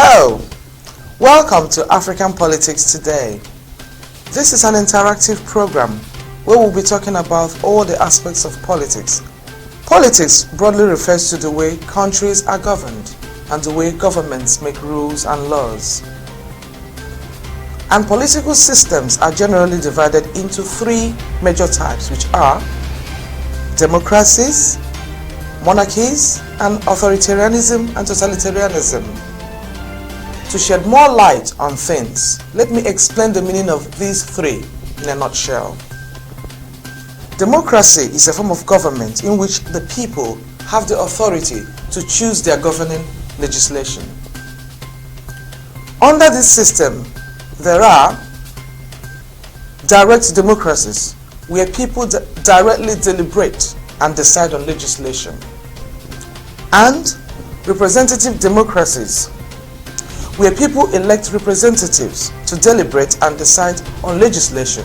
Hello, welcome to African Politics Today. This is an interactive program where we'll be talking about all the aspects of politics. Politics broadly refers to the way countries are governed and the way governments make rules and laws. And political systems are generally divided into three major types, which are democracies, monarchies, and authoritarianism and totalitarianism. To shed more light on things, let me explain the meaning of these three in a nutshell. Democracy is a form of government in which the people have the authority to choose their governing legislation. Under this system, there are direct democracies, where people directly deliberate and decide on legislation, and representative democracies, where people elect representatives to deliberate and decide on legislation,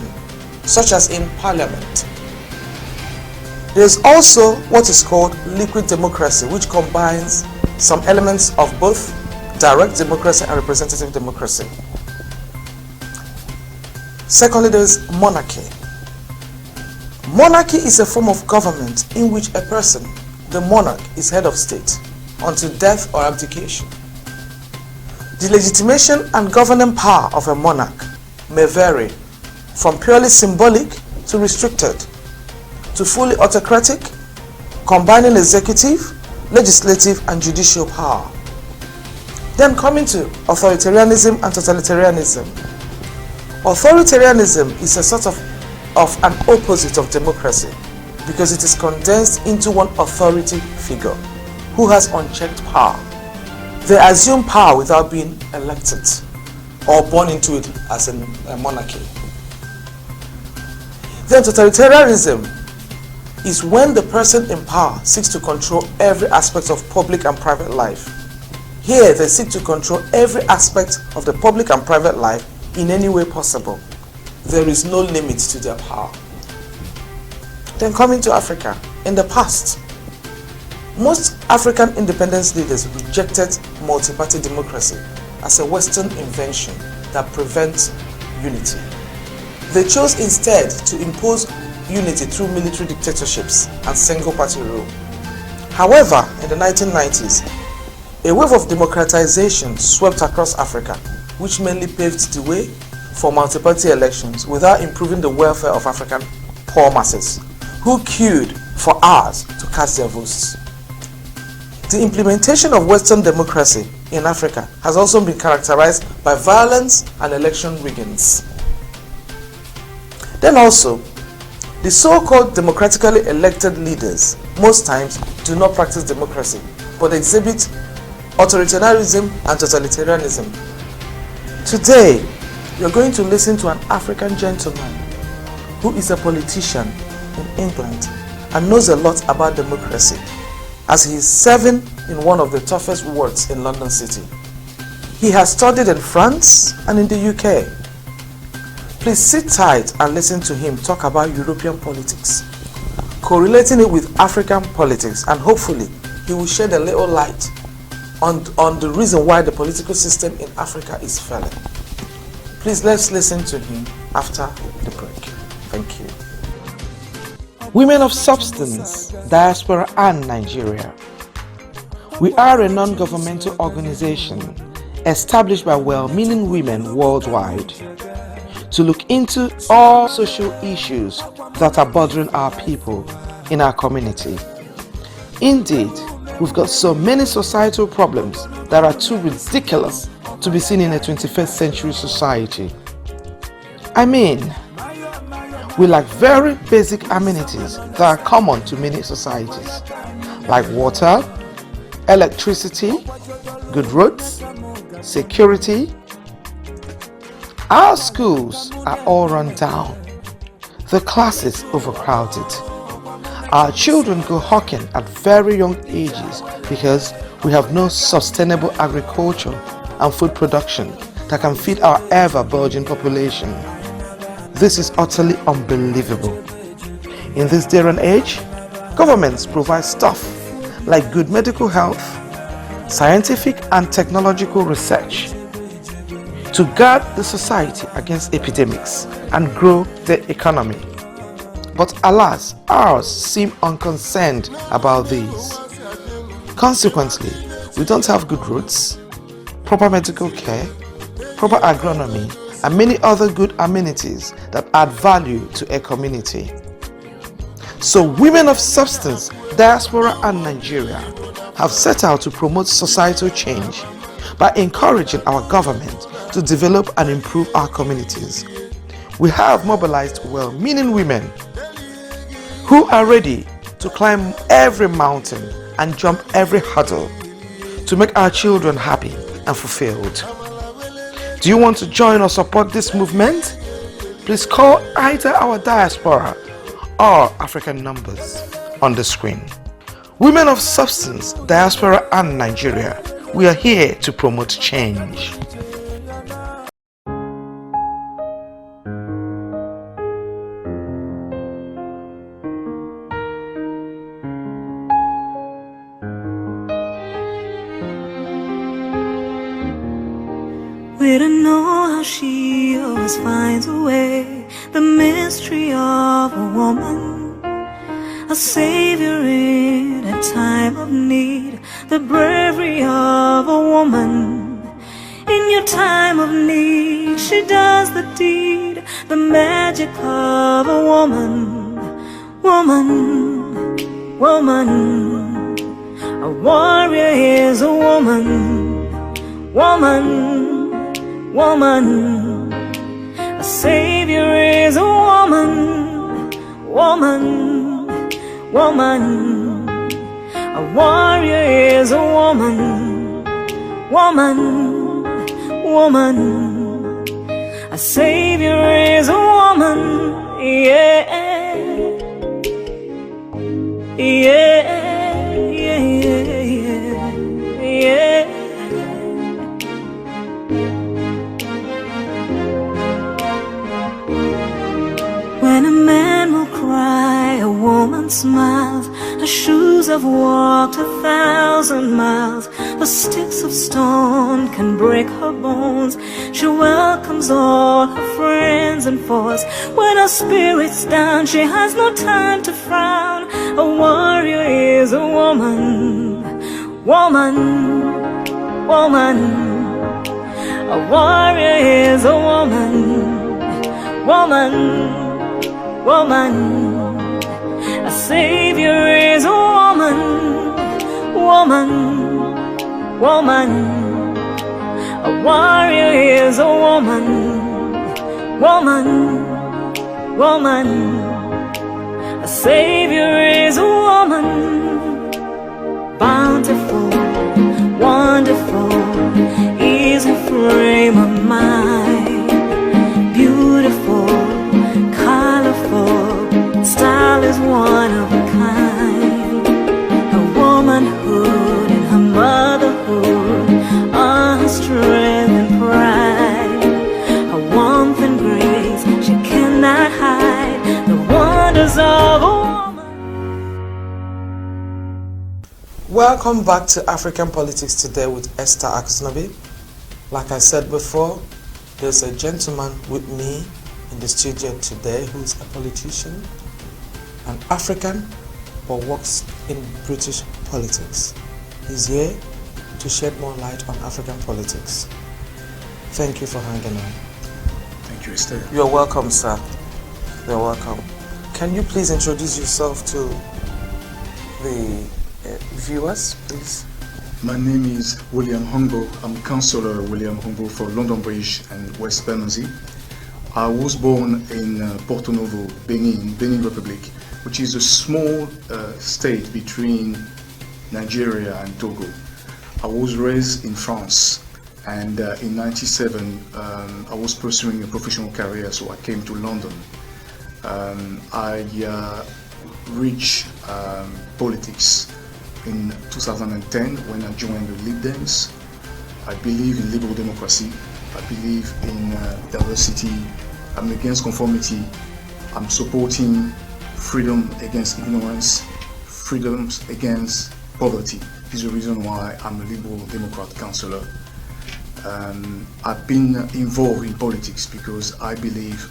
such as in parliament. There is also what is called liquid democracy, which combines some elements of both direct democracy and representative democracy. Secondly, there is monarchy. Monarchy is a form of government in which a person, the monarch, is head of state until death or abdication. The legitimation and governing power of a monarch may vary from purely symbolic to restricted, to fully autocratic, combining executive, legislative, and judicial power. Then coming to authoritarianism and totalitarianism. Authoritarianism is a sort of an opposite of democracy because it is condensed into one authority figure who has unchecked power. They assume power without being elected or born into it as a monarchy. Then totalitarianism is when the person in power seeks to control every aspect of public and private life. Here they seek to control every aspect of the public and private life in any way possible. There is no limit to their power. Then coming to Africa, in the past, most African independence leaders rejected multi-party democracy as a Western invention that prevents unity. They chose instead to impose unity through military dictatorships and single-party rule. However, in the 1990s, a wave of democratization swept across Africa, which mainly paved the way for multi-party elections without improving the welfare of African poor masses, who queued for hours to cast their votes. The implementation of Western democracy in Africa has also been characterized by violence and election riggings. Then also, the so-called democratically elected leaders most times do not practice democracy, but exhibit authoritarianism and totalitarianism. Today, you're going to listen to an African gentleman who is a politician in England and knows a lot about democracy, as he is serving in one of the toughest wards in London City. He has studied in France and in the UK. Please sit tight and listen to him talk about European politics, correlating it with African politics, and hopefully he will shed a little light on the reason why the political system in Africa is failing. Please let's listen to him after the break. Thank you. Women of Substance, Diaspora and Nigeria. We are a non-governmental organization established by well-meaning women worldwide to look into all social issues that are bothering our people in our community. Indeed, we've got so many societal problems that are too ridiculous to be seen in a 21st century society. I mean, we lack very basic amenities that are common to many societies, like water, electricity, good roads, security. Our schools are all run down. The classes overcrowded. Our children go hawking at very young ages because we have no sustainable agriculture and food production that can feed our ever-burgeoning population. This is utterly unbelievable. In this day and age, governments provide stuff like good medical health, scientific and technological research to guard the society against epidemics and grow the economy. But alas, ours seem unconcerned about these. Consequently, we don't have good roads, proper medical care, proper agronomy, and many other good amenities that add value to a community. So women of substance, diaspora and Nigeria have set out to promote societal change by encouraging our government to develop and improve our communities. We have mobilized well-meaning women who are ready to climb every mountain and jump every hurdle to make our children happy and fulfilled. Do you want to join or support this movement? Please call either our diaspora or African numbers on the screen. Women of substance, diaspora and Nigeria, we are here to promote change. We don't know how she always finds a way, the mystery of a woman, a savior in a time of need, the bravery of a woman. In your time of need, she does the deed, the magic of a woman. Woman, woman, a warrior is a woman. Woman, woman, a savior is a woman. Woman, woman, a warrior is a woman. Woman, woman, a savior is a woman. Yeah, yeah, yeah, yeah, yeah. When a man will cry, a woman smiles. Her shoes have walked 1,000 miles. The sticks of stone can break her bones. She welcomes all her friends and foes. When her spirit's down, she has no time to frown. A warrior is a woman. Woman, woman, a warrior is a woman. Woman, woman, a savior is a woman. Woman, woman, a warrior is a woman. Woman, woman, a savior is a woman. Bountiful, wonderful is her frame of mind. Beautiful, colorful, style is one of a kind. Her womanhood and her motherhood are her strength and pride. Her warmth and grace she cannot hide. The wonders of a woman. Welcome back to African Politics Today with Esther Aksnobi. Like I said before, there's a gentleman with me in the studio today who is a politician, an African, but works in British politics. He's here to shed more light on African politics. Thank you for hanging on. Thank you, Esther. You're welcome, sir. You're welcome. Can you please introduce yourself to the viewers, please? My name is William Houngbo. I'm Councillor William Houngbo for London Bridge and West Bermondsey. I was born in Porto Novo, Benin Republic, which is a small state between Nigeria and Togo. I was raised in France, and in '97 I was pursuing a professional career, so I came to London. I reached politics in 2010 when I joined the Lib Dems. I believe in liberal democracy. I believe in diversity. I'm against conformity. I'm supporting freedom against ignorance, freedoms against poverty. This is the reason why I'm a Liberal Democrat councillor. I've been involved in politics because I believe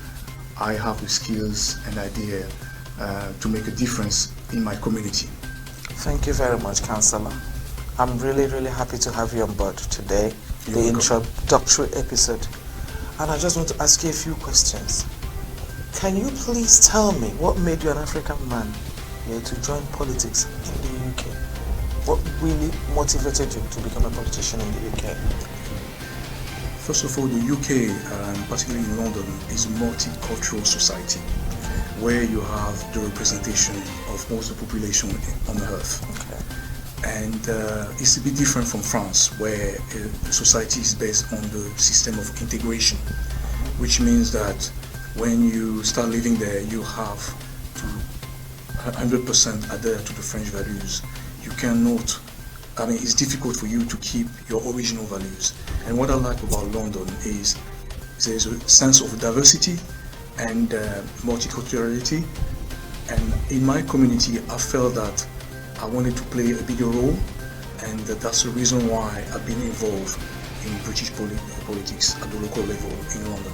I have the skills and idea to make a difference in my community. Thank you very much, Councillor. I'm really, really happy to have you on board today, You're the welcome. introductory episode. And I just want to ask you a few questions. Can you please tell me what made you an African man to join politics in the UK? What really motivated you to become a politician in the UK? First of all, the UK, particularly in London, is a multicultural society where you have the representation of most of the population on earth. Okay. And it's a bit different from France, where the society is based on the system of integration, which means that when you start living there, you have to 100% adhere to the French values. You cannot, it's difficult for you to keep your original values. And what I like about London is there's a sense of diversity and multiculturality. And in my community, I felt that I wanted to play a bigger role, and that's the reason why I've been involved in British politics at the local level in London.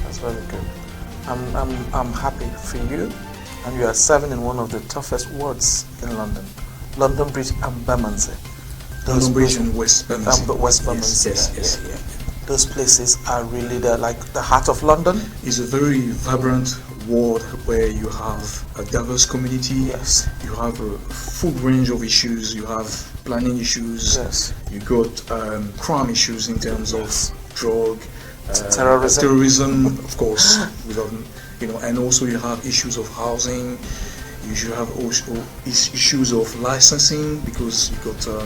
That's very good. I'm happy for you, and you are serving in one of the toughest wards in London, London Bridge and Bermondsey. London Bridge and West Bermondsey. West Bermondsey. Yes. Those places are really like the heart of London. It's a very vibrant ward where you have a diverse community. Yes. You have a full range of issues. You have planning issues. Yes. You got crime issues in terms of drug, terrorism, of course. Without, and also you have issues of housing. You should have also issues of licensing, because you got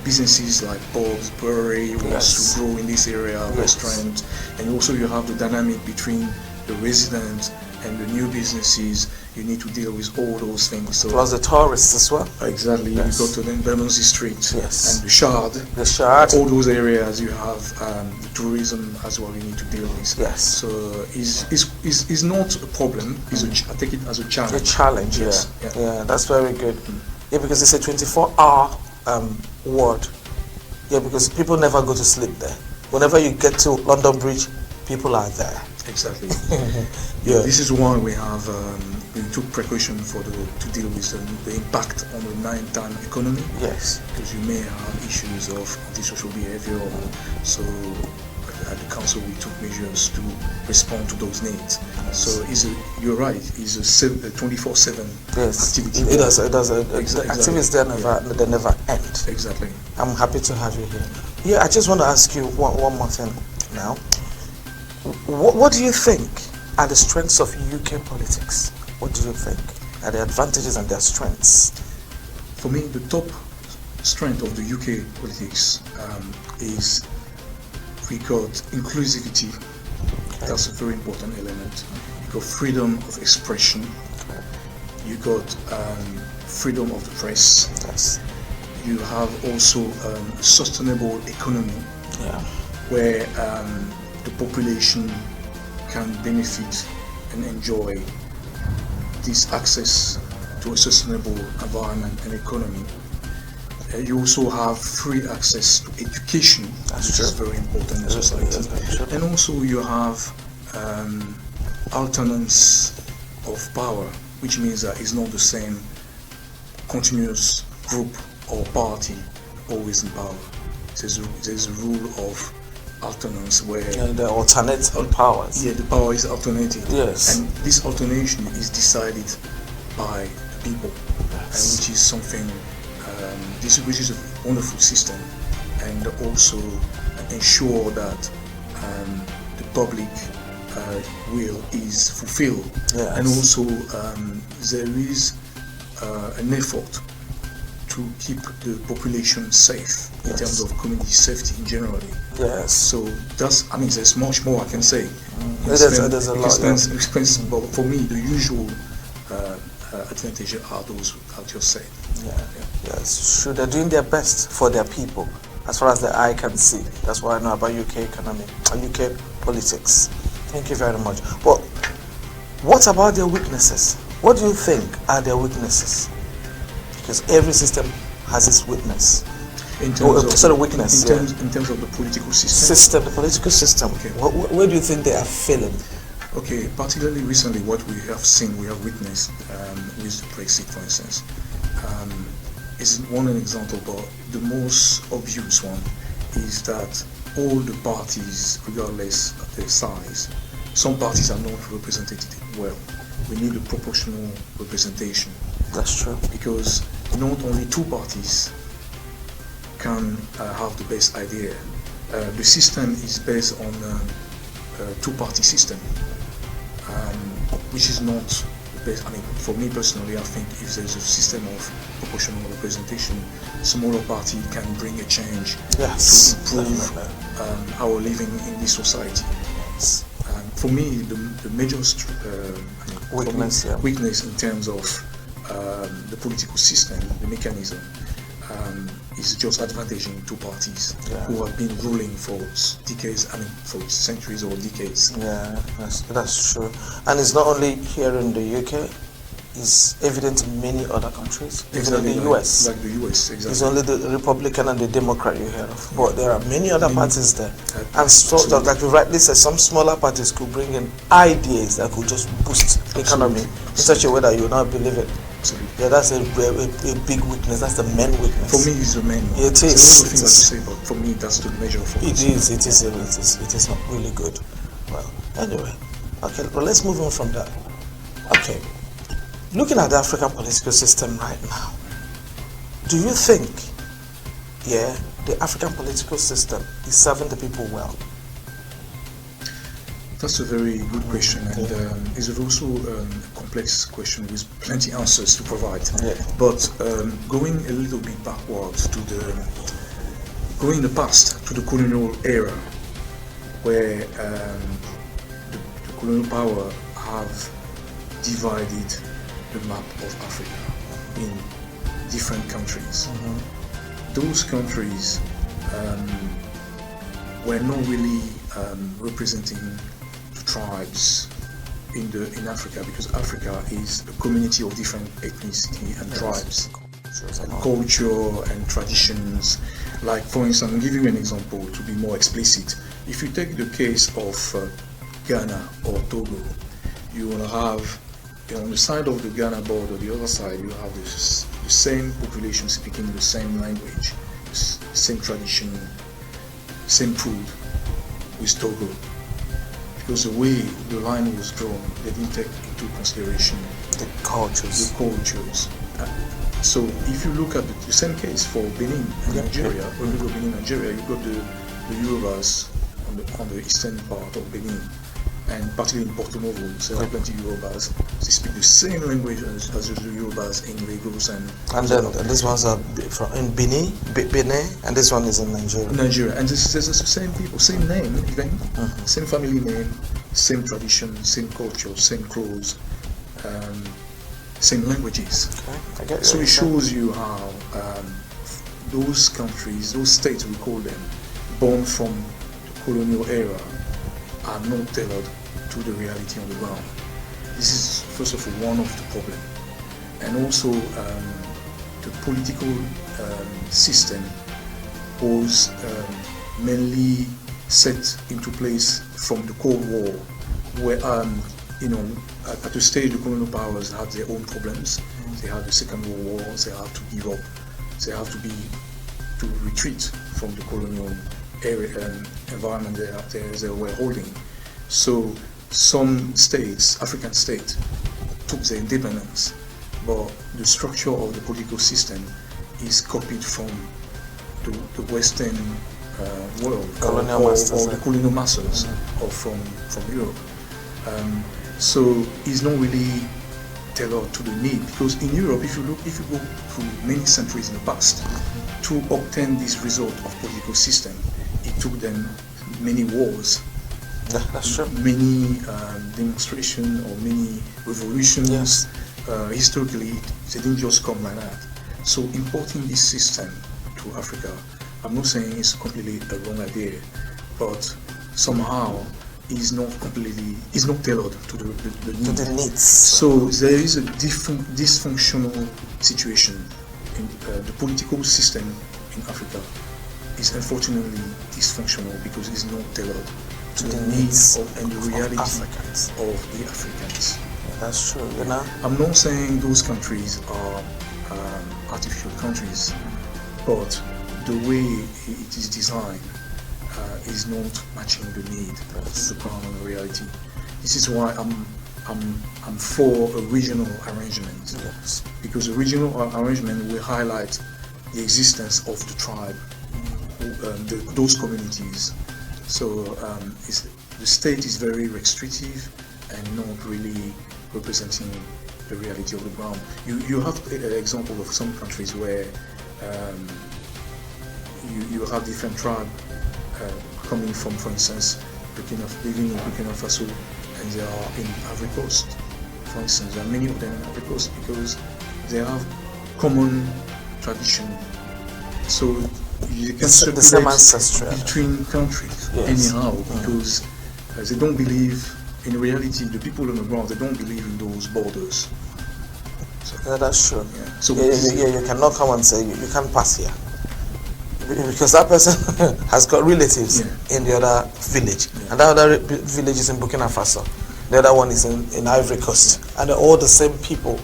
businesses like pubs, brewery wants to grow in this area, restaurant, and also you have the dynamic between the residents and the new businesses. You need to deal with all those things. So plus the tourists as well. Exactly. Yes. You go to then Bermondsey Street Yes. and the Shard. The Shard. All those areas you have the tourism as well. You need to deal with. Yes. So is not a problem. I take it as a challenge. A challenge. Yes. Yeah. That's very good. Yeah, because it's a 24-hour ward. Yeah, because people never go to sleep there. Whenever you get to London Bridge, people are there. Exactly. Yeah. This is why we have we took precaution to deal with the impact on the nighttime economy. Yes. Because you may have issues of antisocial behavior. So at the council we took measures to respond to those needs. So you're right. It's a 24/7 activity. It does. Exactly. Activities they never end. Exactly. I'm happy to have you here. Yeah, I just want to ask you one more thing now. What do you think are the strengths of UK politics? What do you think are the advantages and their strengths? For me, the top strength of the UK politics is we got inclusivity. Okay. That's a very important element. You got freedom of expression. Okay. You got freedom of the press. Yes. You have also sustainable economy, where the population can benefit and enjoy this access to a sustainable environment and economy. You also have free access to education, which is very important in society. And also you have alternance of power, which means that it's not the same continuous group or party always in power. There's a rule of alternance where the alternate powers. Yeah, the power is alternating. Yes. And this alternation is decided by the people, and which is something which is a wonderful system, and also ensure that the public will is fulfilled. Yes. And also there is an effort to keep the population safe in terms of community safety in generally. Yes. So there's much more I can say. There's a lot. Expensive, but for me, the usual advantages are those I've just said. Yes. Sure, they're doing their best for their people, as far as the eye can see. That's what I know about UK economy and UK politics. Thank you very much. But what about their weaknesses? What do you think are their weaknesses? because every system has its weakness. In terms of weakness. In terms of the political system. The political system. Okay. Where do you think they are failing? Okay, particularly recently, what we have witnessed with Brexit, for instance, is one example, but the most obvious one is that all the parties, regardless of their size, some parties are not represented well. We need a proportional representation. That's true. Because not only two parties can have the best idea. The system is based on a two-party system, which is not the best. I mean, for me personally, I think if there's a system of proportional representation, smaller party can bring a change to improve our living in this society. Yes. For me, the major weakness in terms of the political system, the mechanism, is just advantaging two parties who have been ruling for decades, for centuries or decades. Yeah, that's true. And it's not only here in the UK, it's evident in many other countries, Exactly, even in the US. Like the US, exactly. It's only the Republican and the Democrat you hear of, but there are many other parties there. And so, like you rightly said, some smaller parties could bring in ideas that could just boost the economy in such a way that you will not believe it. Absolutely. Yeah, that's a big weakness. That's the main weakness. For me, it's the main one. It is. It's a lot of things to say, but for me, that's the major focus. It is not really good. Well, anyway, okay. Well, let's move on from that. Okay, looking at the African political system right now, do you think, the African political system is serving the people well? That's a very good question, and it's also a complex question with plenty of answers to provide. Yeah. But going a little bit backwards going in the past to the colonial era, where the colonial power have divided the map of Africa in different countries. Those countries were not really representing tribes in Africa, because Africa is a community of different ethnicity and tribes, and culture and traditions. Like, for instance, I'll give you an example to be more explicit. If you take the case of Ghana or Togo, you will have, on the side of the Ghana border, the other side, you have the same population speaking the same language, same tradition, same food with Togo. Because the way the line was drawn, they didn't take into consideration the cultures. So if you look at the same case for Benin and Nigeria, when you go Benin, Nigeria, you've got the Yorubas on the eastern part of Benin, and particularly in Porto Novo, there are plenty of Yorubas. They speak the same language as the Yorubas in Lagos and then these ones are in Benin, and this one is in Nigeria. Nigeria, and there's the same people, same name, even same family name, same tradition, same culture, same clothes, same languages. Okay, I get so it shows you how those countries, those states we call them, born from the colonial era, are not tailored to the reality on the ground. This is first of all one of the problems, and also the political system was mainly set into place from the Cold War, where at the stage the colonial powers had their own problems. They had the Second World War. They have to give up. They have to retreat from the colonial area environment they were holding. So some states, African states, took their independence, but the structure of the political system is copied from the Western world, or the colonial masters, or from Europe. So it's not really tailored to the need, because in Europe, if you go through many centuries in the past, to obtain this result of political system, it took them many wars, that's true. many demonstrations or many revolutions. Yes. Historically, they didn't just come like that. So importing this system to Africa, I'm not saying it's completely a wrong idea, but somehow is not tailored to the needs. To the needs. So there is a different dysfunctional situation the political system in Africa is unfortunately dysfunctional because it's not tailored to the needs and the reality of the Africans. Yeah, that's true. You know, I'm not saying those countries are artificial countries, but the way it is designed is not matching the need, the ground reality. This is why I'm for a regional arrangement. Yes. Because a regional arrangement will highlight the existence of the tribe, those communities. So the state is very restrictive and not really representing the reality of the ground. You have an example of some countries where you have different tribes coming from, for instance, living in Burkina Faso, and they are in Ivory Coast. For instance, there are many of them in Ivory Coast because they have common tradition. So you can circulate between countries anyhow, because they don't believe, in reality, the people on the ground, they don't believe in those borders. So, yeah, that's true. Yeah. So you cannot come and say you can't pass here, because that person has got relatives in the other village, and that other village is in Burkina Faso. The other one is in Ivory Coast, and they're all the same people.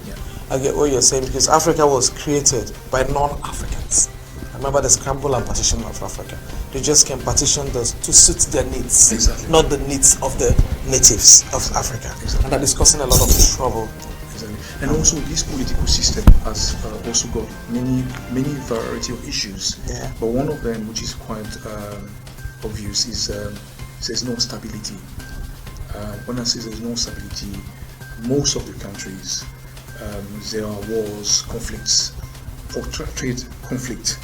I get what you're saying, because Africa was created by non-Africans. Remember the scramble and partition of Africa. They just can partition those to suit their needs, not the needs of the natives of Africa. And that is causing a lot of trouble. And also this political system has also got many variety of issues. But one of them, which is quite obvious, is there's no stability. When I say there's no stability, most of the countries, there are wars, conflicts, or trade conflict.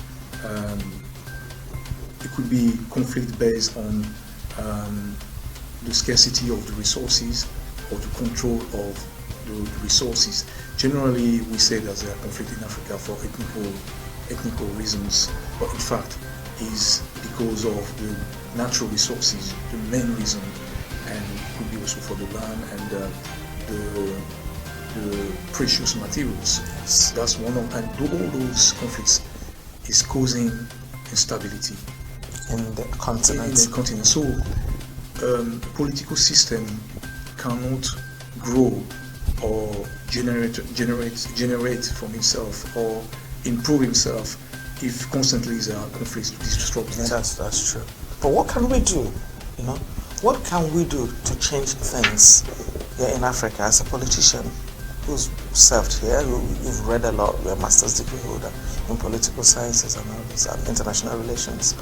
It could be conflict based on the scarcity of the resources or the control of the resources. Generally, we say that there are conflicts in Africa for ethnical reasons, but in fact, is because of the natural resources, the main reason, and it could be also for the land and the precious materials. That's one of, and all those conflicts is causing instability in the continent. So, political system cannot grow or generate from itself or improve himself if constantly there are conflicts to disrupt it. That's true. But what can we do? You know, what can we do to change things here in Africa as a politician who's served here? You've read a lot. You're a master's degree holder in political sciences and all this, and international relations.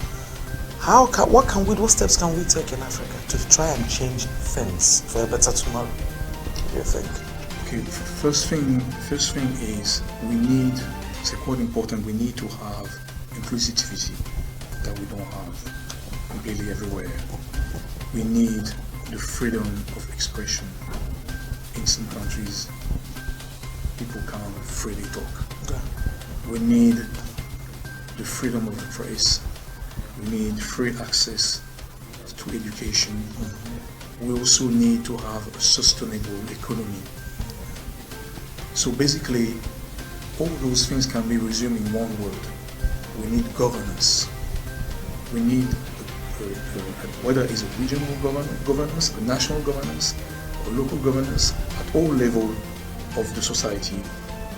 What steps can we take in Africa to try and change things for a better tomorrow? What do you think? Okay, first thing is we need, it's quite important, we need to have inclusivity that we don't have completely everywhere. We need the freedom of expression. In some countries, people can't freely talk. We need the freedom of the press. We need free access to education. We also need to have a sustainable economy. So basically, all those things can be resumed in one word. We need governance. We need, whether it's a regional governance, a national governance, or local governance, at all levels of the society,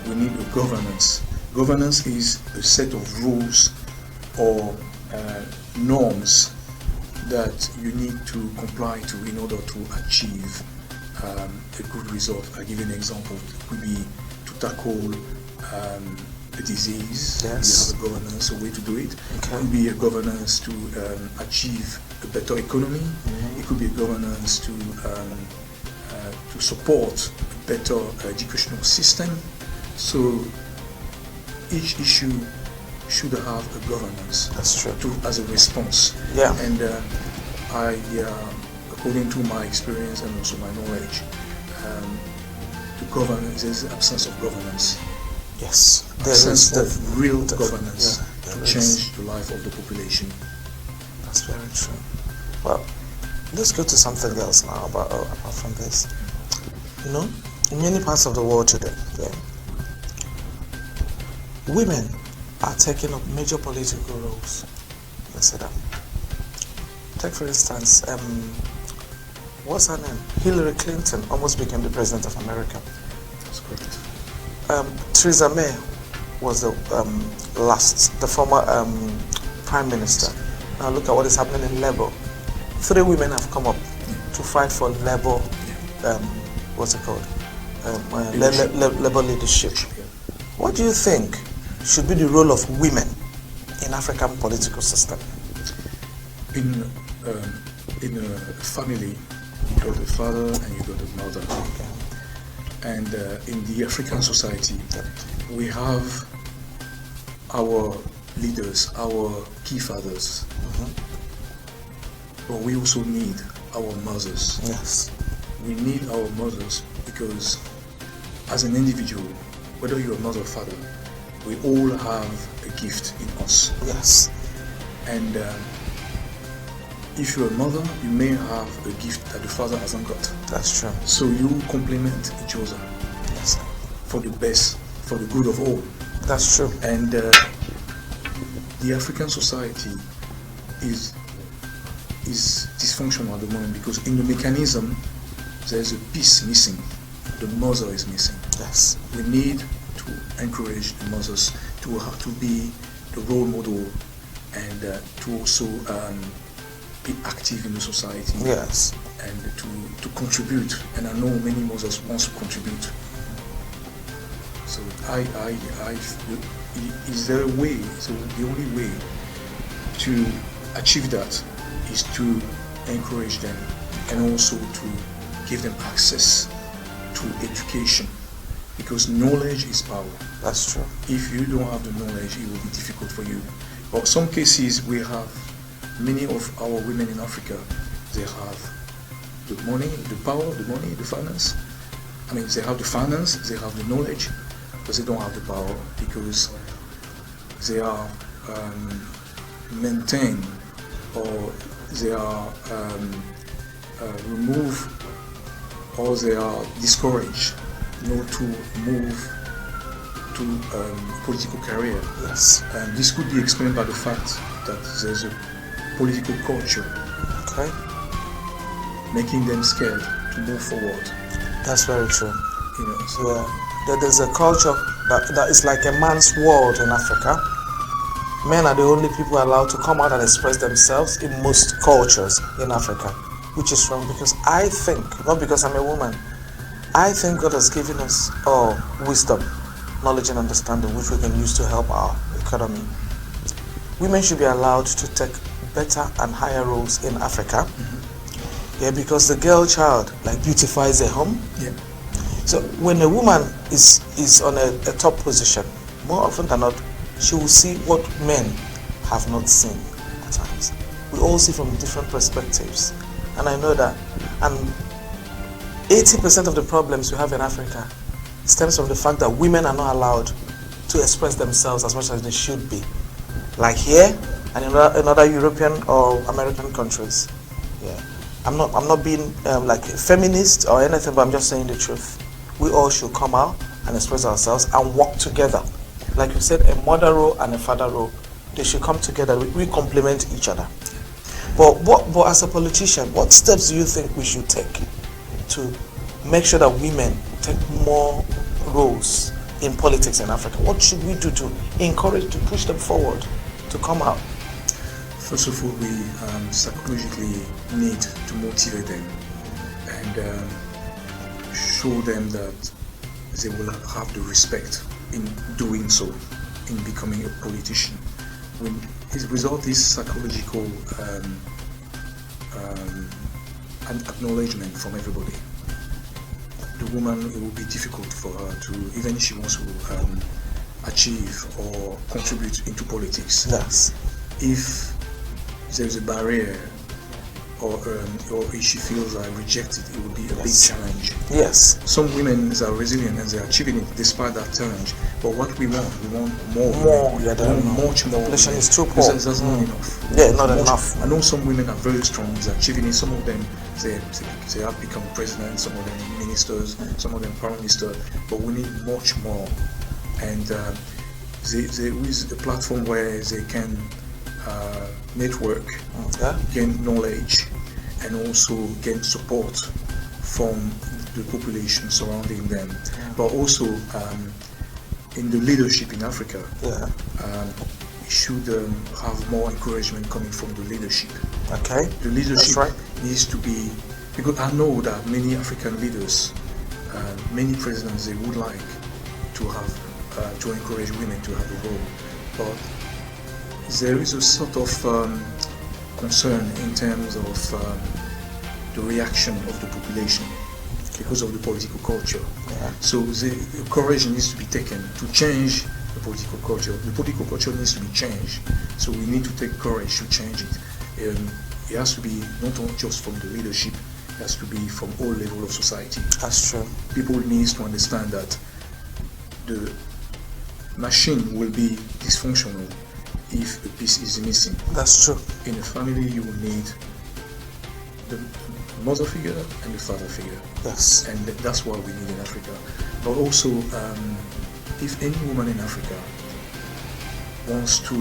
we need a governance. Governance is a set of rules or norms that you need to comply to in order to achieve a good result. I'll give you an example. It could be to tackle a disease. Yes. You have a governance, a way to do it. Okay. It could be a governance to achieve a better economy. It could be a governance to support a better educational system. So each issue should have a governance. That's true. As a response. Yeah. And according to my experience and also my knowledge, the governance, there's an absence of governance. Yes. Absence of real governance to there change the life of the population. That's very true. Well, let's go to something else now apart from this. You know, in many parts of the world today, women are taking up major political roles. Let's say that. Take for instance, what's her name? Hillary Clinton almost became the president of America. That's correct. Theresa May was the former prime minister. Now look at what is happening in Labour. 3 women have come up to fight for Labour. Labour leadership. What do you think should be the role of women in African political system? In a family, you got the father and you got the mother. Okay. And in the African society, we have our leaders, our key fathers, but we also need our mothers. Yes. We need our mothers because as an individual, whether you're a mother or father, we all have a gift in us. Yes. And if you're a mother, you may have a gift that the father hasn't got. That's true. So you complement each other. Yes. For the best, for the good of all. That's true. And the African society is dysfunctional at the moment because in the mechanism there's a piece missing. The mother is missing. Yes. We need to encourage the mothers to have to be the role model and to also be active in the society. Yes. And to contribute. And I know many mothers want to contribute. So is there a way? So the only way to achieve that is to encourage them and also to give them access to education, because knowledge is power. That's true. If you don't have the knowledge, it will be difficult for you. But some cases we have many of our women in Africa, they have the money, the power, the money, the finance. I mean, they have the finance, they have the knowledge, but they don't have the power because they are maintained or they are removed or they are discouraged not to move to political career. Yes. This could be explained by the fact that there's a political culture, okay, making them scared to move forward. That's very true. You know, so there's a culture that is like a man's world in Africa. Men are the only people allowed to come out and express themselves in most cultures in Africa, which is wrong because I think, not because I'm a woman, I think God has given us all wisdom, knowledge and understanding which we can use to help our economy. Women should be allowed to take better and higher roles in Africa. Yeah, because the girl child like beautifies a home. yeah. So when a woman is on a top position, more often than not, she will see what men have not seen at times. We all see from different perspectives. And I know that 80% of the problems we have in Africa stems from the fact that women are not allowed to express themselves as much as they should be. Like here and in other European or American countries. Yeah. I'm not being like a feminist or anything, but I'm just saying the truth. We all should come out and express ourselves and work together. Like you said, a mother role and a father role, they should come together. We complement each other. But as a politician, what steps do you think we should take to make sure that women take more roles in politics in Africa? What should we do to encourage, to push them forward, to come out? First of all, we psychologically need to motivate them and show them that they will have the respect in doing so, in becoming a politician. When it result is psychological acknowledgement from everybody. The woman, it will be difficult for her to, even if she wants to achieve or contribute into politics. Yes. If there's a barrier or if she feels rejected, it will be a big challenge. Yes. Some women are resilient and they're achieving it despite that challenge. But what we want more. Yeah, Much more. Population is too poor. That's not enough. Yeah, not enough. I know some women are very strong, they're achieving it. Some of them, they have become president, some of them ministers, some of them prime minister. But we need much more. And there is a platform where they can network, gain knowledge, and also gain support from the population surrounding them, but also in the leadership in Africa. We should have more encouragement coming from the leadership. Okay. The leadership needs to be, because I know that many African leaders, many presidents, they would like to have to encourage women to have a role, but there is a sort of concern in terms of the reaction of the population because of the political culture. So the courage needs to be taken to change the political culture. The political culture needs to be changed. So we need to take courage to change it. It has to be not just from the leadership, it has to be from all levels of society. That's true. People need to understand that the machine will be dysfunctional if a piece is missing. That's true. In a family, you will need the mother figure and the father figure. Yes. And that's what we need in Africa. But also, if any woman in Africa wants to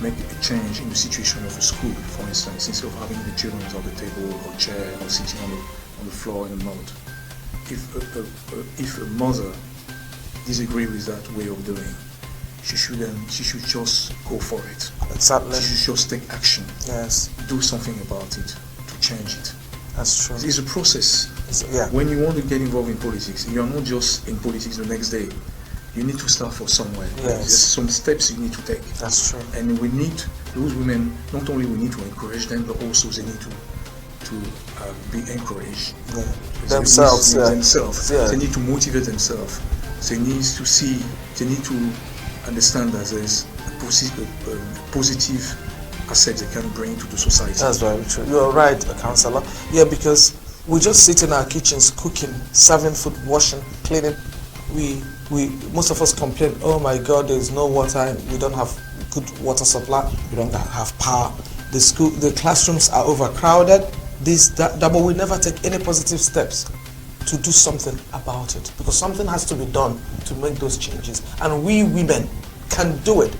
make a change in the situation of a school, for instance, instead of having the children on the table or chair or sitting on the floor in a mud, if a mother disagrees with that way of doing, she should just go for it. Exactly. She should just take action. Yes. Do something about it to change it. That's true. It's a process. When you want to get involved in politics, you're not just in politics the next day. You need to start from somewhere. Yes. There's some steps you need to take. That's true. And we need those women, not only we need to encourage them, but also they need to be encouraged. Themselves. They need to motivate themselves. They need to see, they need to understand that there's a positive asset they can bring to the society. That's very true. You're right, Councillor. Yeah, because we just sit in our kitchens cooking, serving food, washing, cleaning. We most of us complain, oh my God, there's no water, and we don't have good water supply, we don't have power. The classrooms are overcrowded, that, but we never take any positive steps to do something about it, because something has to be done to make those changes, and we women can do it.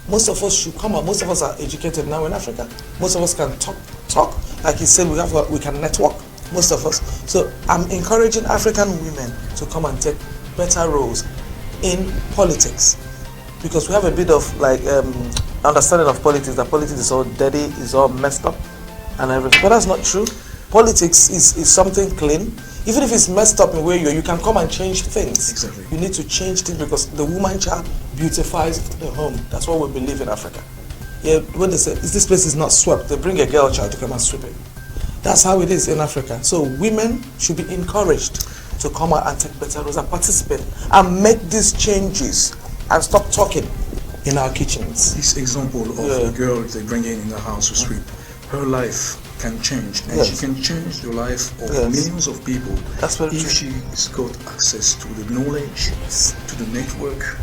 Most of us should come out. Most of us are educated now in Africa. Most of us can talk. Like he said, we can network. Most of us. So I'm encouraging African women to come and take better roles in politics, because we have a bit of like understanding of politics, that politics is all dirty, is all messed up, and everything. But that's not true. Politics is something clean. Even if it's messed up in where you can come and change things. Exactly. You need to change things, because the woman child beautifies the home. That's what we believe in Africa. Yeah, when they say this place is not swept, they bring a girl child to come and sweep it. That's how it is in Africa. So women should be encouraged to come out and take better roles and participate and make these changes and stop talking in our kitchens. This example of a girl they bring in the house to sweep, her life can change, and she can change the life of millions of people. That's very true. If she's got access to the knowledge, to the network,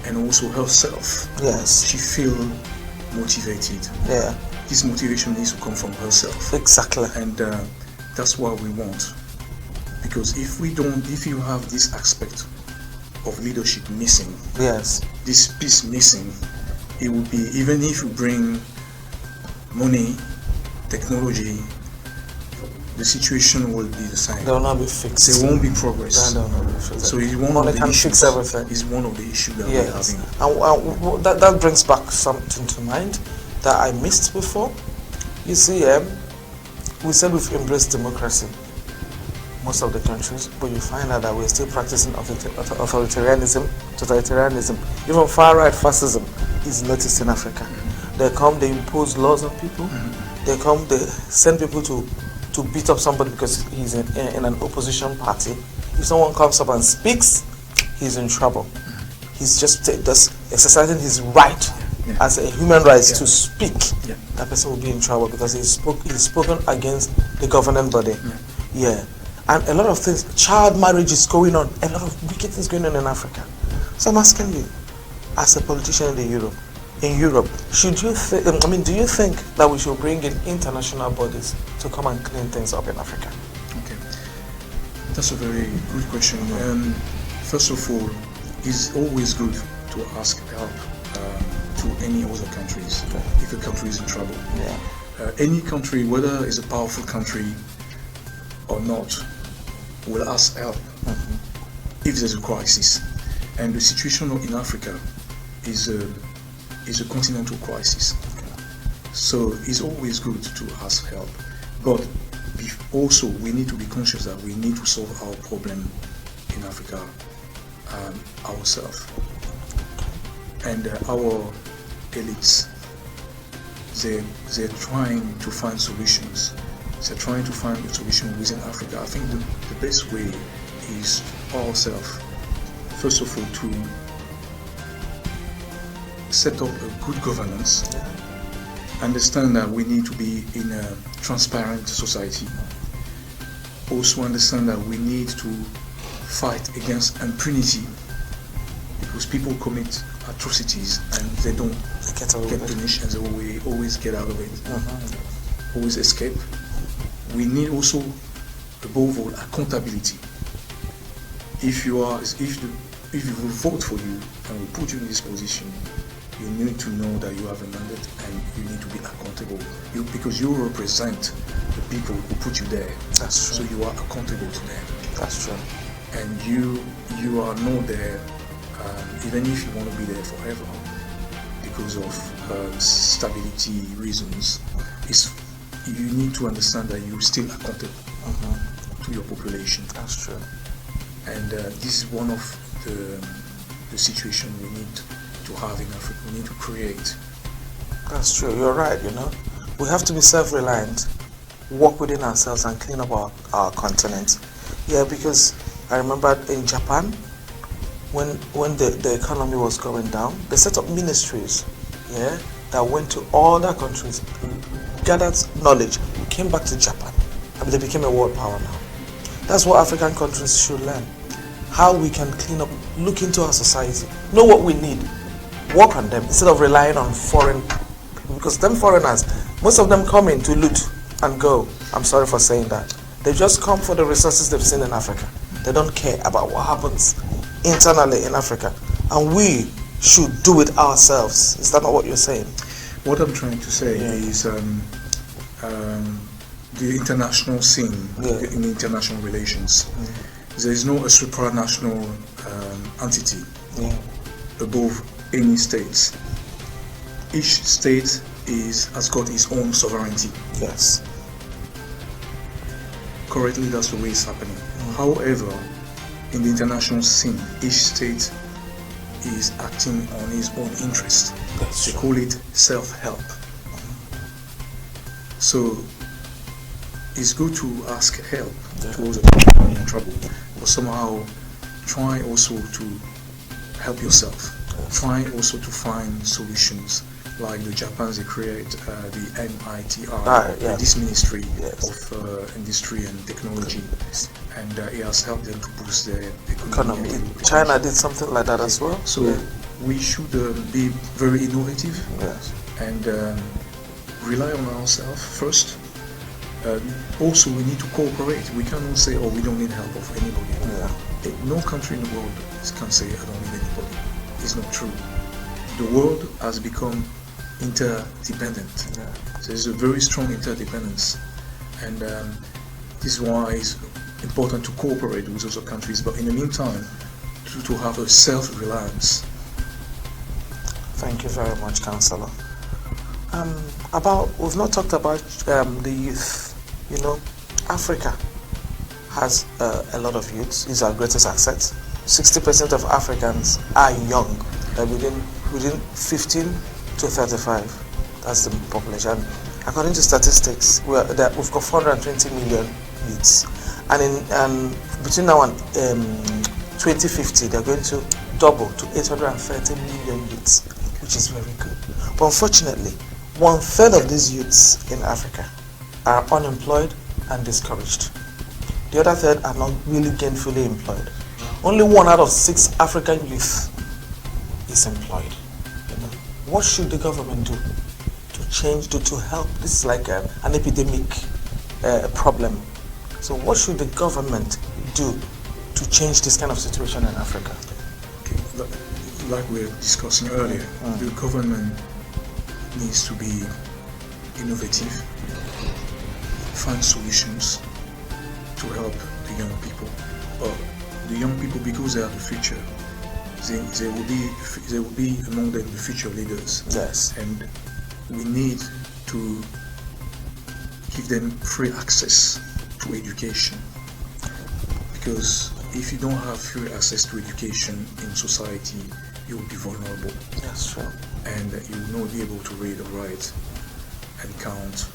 and also herself. Yes. She feel motivated. Yeah. This motivation needs to come from herself. Exactly. And that's what we want. Because if you have this aspect of leadership missing, this piece missing, it will be, even if you bring money, technology, the situation will be the same. They will not be fixed. There won't be progress. They will not be fixed. So it's one money of the can issues. fix everything. It's one of the issues that we're having. And that brings back something to mind that I missed before. You see, we said we've embraced democracy, most of the countries, but you find out that we're still practicing authoritarianism, totalitarianism. Even far-right fascism is noticed in Africa. They come, they impose laws on people. They come, they send people to beat up somebody because he's in an opposition party. If someone comes up and speaks, he's in trouble. He's just exercising his right as a human right to speak. That person will be in trouble because he's spoken against the governing body. And a lot of things, child marriage is going on, a lot of wicked things going on in Africa. So I'm asking you, as a politician in Europe, do you think that we should bring in international bodies to come and clean things up in Africa? Okay, that's a very good question. First of all, it's always good to ask help to any other countries if a country is in trouble. Any country, whether it's a powerful country or not, will ask help if there's a crisis. And the situation in Africa is a continental crisis. So it's always good to ask help. But also we need to be conscious that we need to solve our problem in Africa ourselves. And our elites, they're trying to find solutions. They're trying to find a solution within Africa. I think the best way is ourselves, first of all, to set up a good governance, understand that we need to be in a transparent society, also understand that we need to fight against impunity, because people commit atrocities and they don't get punished and they always get out of it, always escape. We need also, above all, accountability. If you will vote for you and we put you in this position, you need to know that you have a mandate and you need to be accountable. Because you represent the people who put you there. That's true. So you are accountable to them. That's true. And you are not there, even if you want to be there forever, because of stability reasons. You need to understand that you're still accountable to your population. That's true. And this is one of the situation we need to have in Africa. We need to create. That's true. You're right. We have to be self-reliant, work within ourselves, and clean up our continent. Yeah, because I remember in Japan, when the economy was going down, they set up ministries, that went to all other countries, gathered knowledge, came back to Japan, and they became a world power now. That's what African countries should learn. How we can clean up, look into our society, know what we need, work on them instead of relying on foreign people. Because them foreigners, most of them come in to loot and go. I'm sorry for saying that. They just come for the resources they've seen in Africa. They don't care about what happens internally in Africa. And we should do it ourselves. Is that not what you're saying? What I'm trying to say is the international scene in international relations. There is no a supranational entity above any states. Each state has got its own sovereignty. Yes. Currently, that's the way it's happening. However, in the international scene, each state is acting on its own interest. They call it self-help. So it's good to ask help to those people in trouble, but somehow try also to help yourself. Try also to find solutions, like the Japanese, they create the MITR, this Ministry of Industry and Technology, and it has helped them to boost their economy. China did something like that as well. So we should be very innovative and rely on ourselves first. Also, we need to cooperate. We cannot say, oh, we don't need help of anybody. No country in the world can say, I don't need anybody. It's not true. The world has become interdependent. So there's a very strong interdependence. And this is why it's important to cooperate with other countries, but in the meantime, to have a self-reliance. Thank you very much, Councillor. We've not talked about the youth. Africa has a lot of youths. It's our greatest asset. 60% of Africans are young, within 15 to 35. That's the population. According to statistics, we've got 420 million youths, and between now and 2050, they're going to double to 830 million youths, which is very good. But unfortunately, 1/3 of these youths in Africa are unemployed and discouraged. The other third are not really gainfully employed. Only 1 out of 6 African youth is employed. What should the government do to change, to help? This is like an epidemic problem. So what should the government do to change this kind of situation in Africa? Okay. like we were discussing earlier, the government needs to be innovative, find solutions to help the young people. But the young people, because they are the future, they will be among them the future leaders. Yes. And we need to give them free access to education, because if you don't have free access to education in society, you will be vulnerable. That's true. And you will not be able to read or write and count.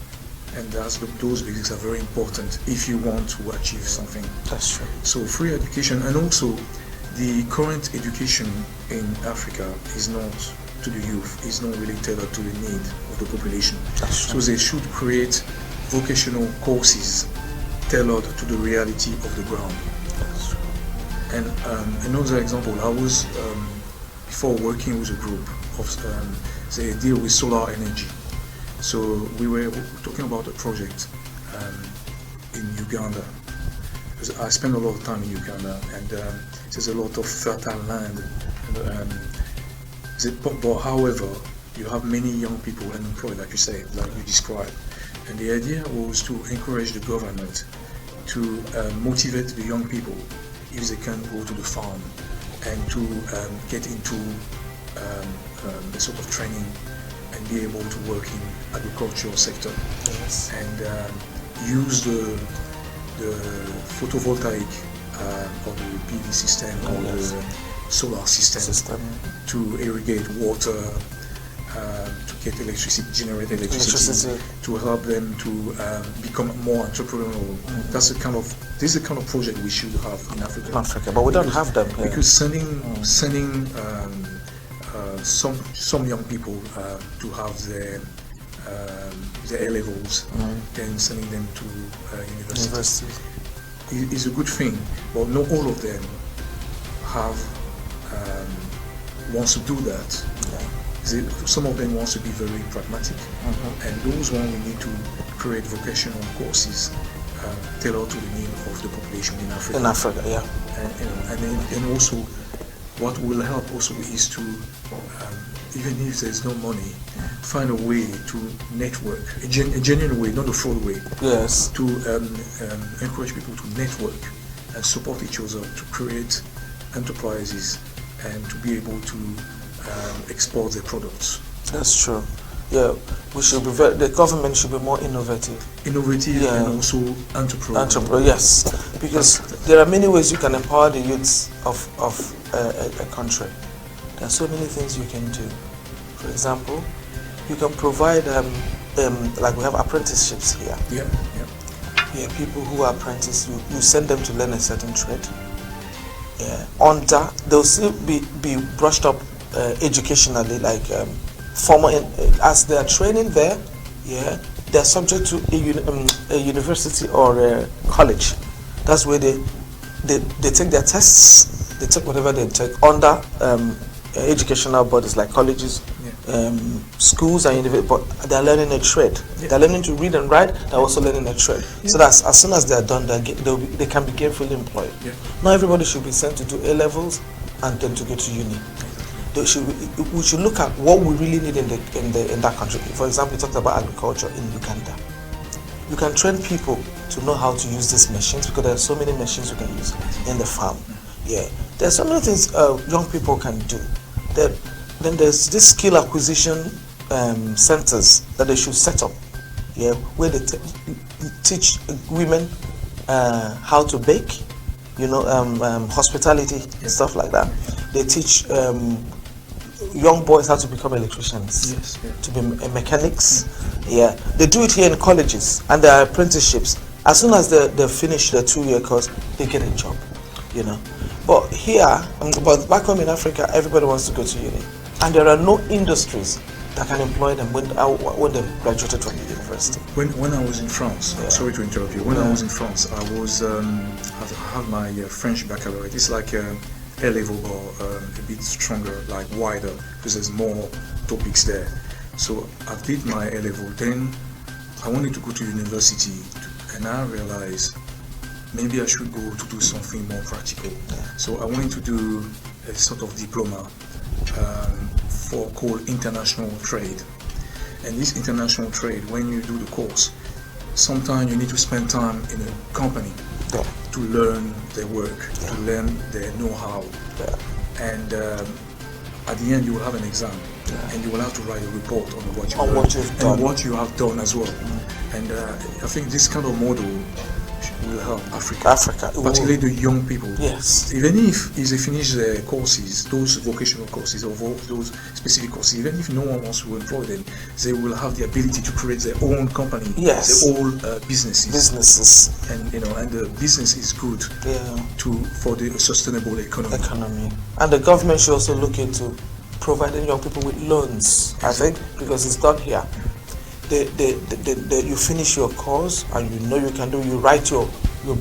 And those basics are very important if you want to achieve something. That's true. So free education, and also the current education in Africa is not to the youth, is not really tailored to the need of the population. That's true. So they should create vocational courses tailored to the reality of the ground. That's true. And another example, I was before working with a group of they deal with solar energy. So we were talking about a project in Uganda. Because I spend a lot of time in Uganda, and there's a lot of fertile land. But however, you have many young people unemployed, like you say, like you described. And the idea was to encourage the government to motivate the young people if they can go to the farm and to get into a sort of training and be able to work in agricultural sector. Yes. And use the photovoltaic or the PV system or the solar system to irrigate water, to get electricity, generate electricity, to help them to become more entrepreneurial. This is the kind of project we should have in Africa. But we don't have them here. Because sending some young people to have their A levels, then sending them to university is a good thing. But not all of them wants to do that. Some of them wants to be very pragmatic, and those ones we need to create vocational courses tailored to the need of the population in Africa. In Africa, yeah. And also, what will help also is to, even if there's no money, find a way to network, a genuine way, not a fraud way. Yes. To encourage people to network and support each other to create enterprises and to be able to export their products. That's true. Yeah, we should be the government should be more innovative. Yeah. And also entrepreneurial. Yes, because there are many ways you can empower the youths of a country. There are so many things you can do. For example, you can provide like we have apprenticeships here. Yeah, people who are apprentices, you send them to learn a certain trade. Yeah, they'll still be brushed up educationally, like formal as they are training there. Yeah, they're subject to a university or a college. That's where they take their tests. They take whatever they take under educational bodies like colleges, schools and universities, but they're learning a trade. They're learning to read and write. They're also learning a trade. So that as soon as they're done, they can be gainfully employed. Not everybody should be sent to do A levels and then to go to uni. We should look at what we really need in that country. For example, you talked about agriculture in Uganda. You can train people to know how to use these machines, because there are so many machines you can use in the farm. Yeah, there's so many things young people can do. Then there's this skill acquisition centers that they should set up. Yeah, where they teach women how to bake, hospitality and stuff like that. They teach young boys how to become electricians, to be mechanics. Yeah, they do it here in colleges, and there are apprenticeships. As soon as they finish their 2-year course, they get a job. But here, but back home in Africa, everybody wants to go to uni, and there are no industries that can employ them when they've graduated from the university. When I was in France, sorry to interrupt you. When I was in France, I was I had my French baccalaureate. It's like A level, or a bit stronger, like wider, because there's more topics there. So I did my A level. Then I wanted to go to university, and I realized maybe I should go to do something more practical. So I wanted to do a sort of diploma for called international trade. And this international trade, when you do the course, sometimes you need to spend time in a company to learn their work, to learn their know-how. And at the end you will have an exam, and you will have to write a report on what you learned and what you have done as well. And I think this kind of model will help Africa, particularly the young people. Yes. Even if they finish their courses, those vocational courses or those specific courses, even if no one wants to employ them, they will have the ability to create their own company, their own businesses. And and the business is good for the sustainable economy. And the government should also look into providing young people with loans. I think because it's done here. You finish your course and you can do. You write your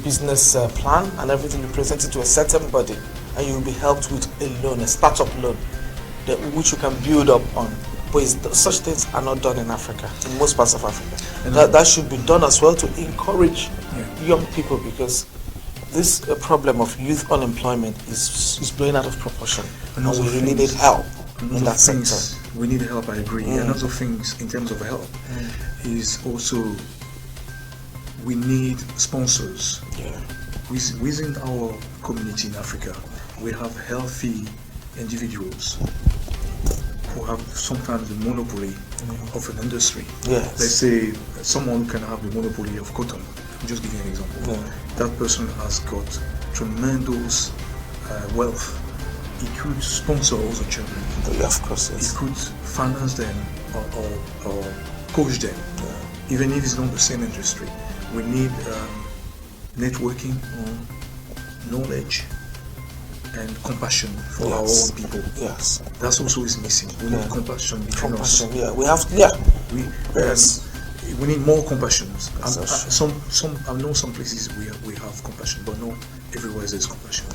business plan and everything. You present it to a certain body, and you will be helped with a loan, a startup loan, which you can build up on. But such things are not done in Africa, in most parts of Africa. And that should be done as well to encourage young people, because this problem of youth unemployment is blowing out of proportion, and we really need help in that sector. We need help, I agree. Another things in terms of help is also we need sponsors. Within our community in Africa, we have healthy individuals who have sometimes the monopoly of an industry. Let's say someone can have the monopoly of cotton. I'm just giving an example. That person has got tremendous wealth. He could sponsor all the children. Of course, yes. He could finance them or coach them, even if it's not the same industry. We need networking, knowledge, and compassion for our own people. Yes, that's also is missing. We need compassion between us. We have. We need more compassion. I know some places we have compassion, but not everywhere there's compassion.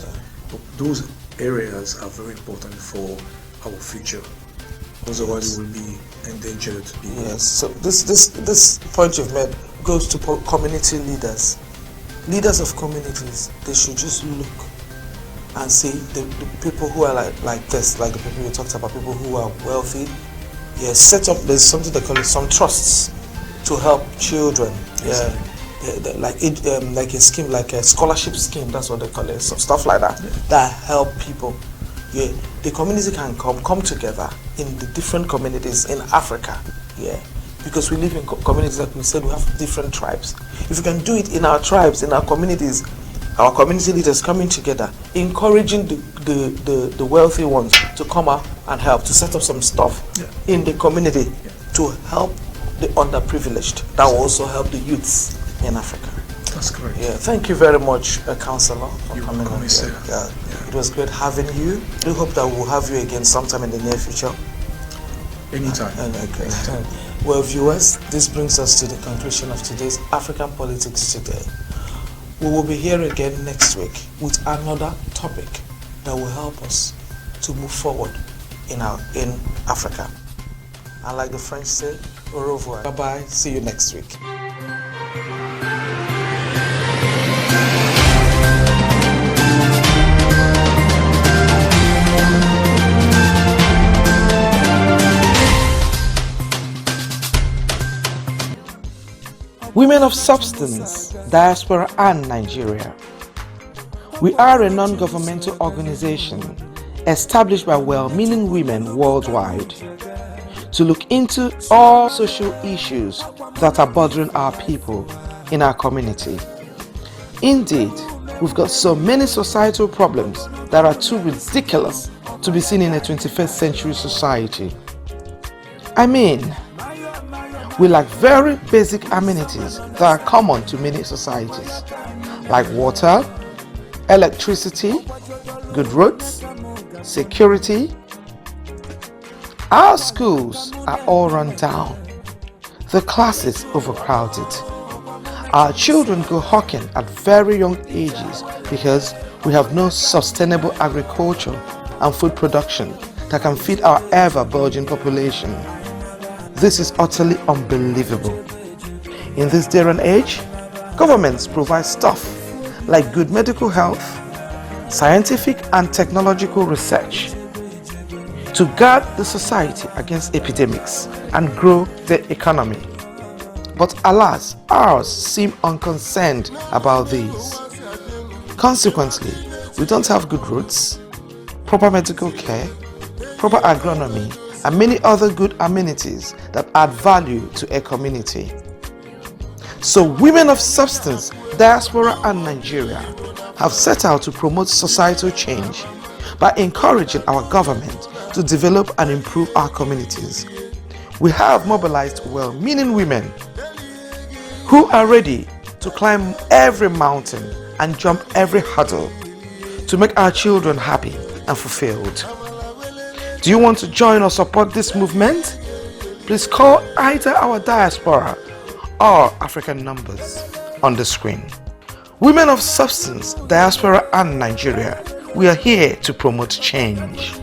But those areas are very important for our future. Otherwise, we will be endangered people. Yes. So this point you've made goes to community leaders. Leaders of communities, they should just look and see the people who are like this, like the people you talked about, people who are wealthy. Set up. There's something they call it some trusts to help children. Like a scheme, like a scholarship scheme. That's what they call it. Some stuff like that that help people. The community can come together in the different communities in Africa. Because we live in communities, like we said, we have different tribes. If we can do it in our tribes, in our communities, our community leaders coming together, encouraging the wealthy ones to come out and help, to set up some stuff in the community to help the underprivileged. That will also help the youths in Africa. That's correct. Thank you very much, Councillor, for coming on here. It was great having you. I do hope that we'll have you again sometime in the near future. Anytime. Well, viewers, this brings us to the conclusion of today's African Politics Today. We will be here again next week with another topic that will help us to move forward in Africa. And like the French say, au revoir. Bye-bye. See you next week. Women of Substance, Diaspora and Nigeria. We are a non-governmental organization established by well-meaning women worldwide to look into all social issues that are bothering our people in our community. Indeed, we've got so many societal problems that are too ridiculous to be seen in a 21st century society. I mean, we lack very basic amenities that are common to many societies, like water, electricity, good roads, security. Our schools are all run down, the classes overcrowded. Our children go hawking at very young ages because we have no sustainable agriculture and food production that can feed our ever-burgeoning population. This is utterly unbelievable. In this day and age, governments provide stuff like good medical health, scientific and technological research, to guard the society against epidemics and grow the economy. But alas, ours seem unconcerned about these. Consequently, we don't have good roads, proper medical care, proper agronomy, and many other good amenities that add value to a community. So women of substance, diaspora and Nigeria have set out to promote societal change by encouraging our government to develop and improve our communities. We have mobilized well-meaning women who are ready to climb every mountain and jump every hurdle to make our children happy and fulfilled. Do you want to join or support this movement? Please call either our diaspora or African numbers on the screen. Women of substance, diaspora and Nigeria, we are here to promote change.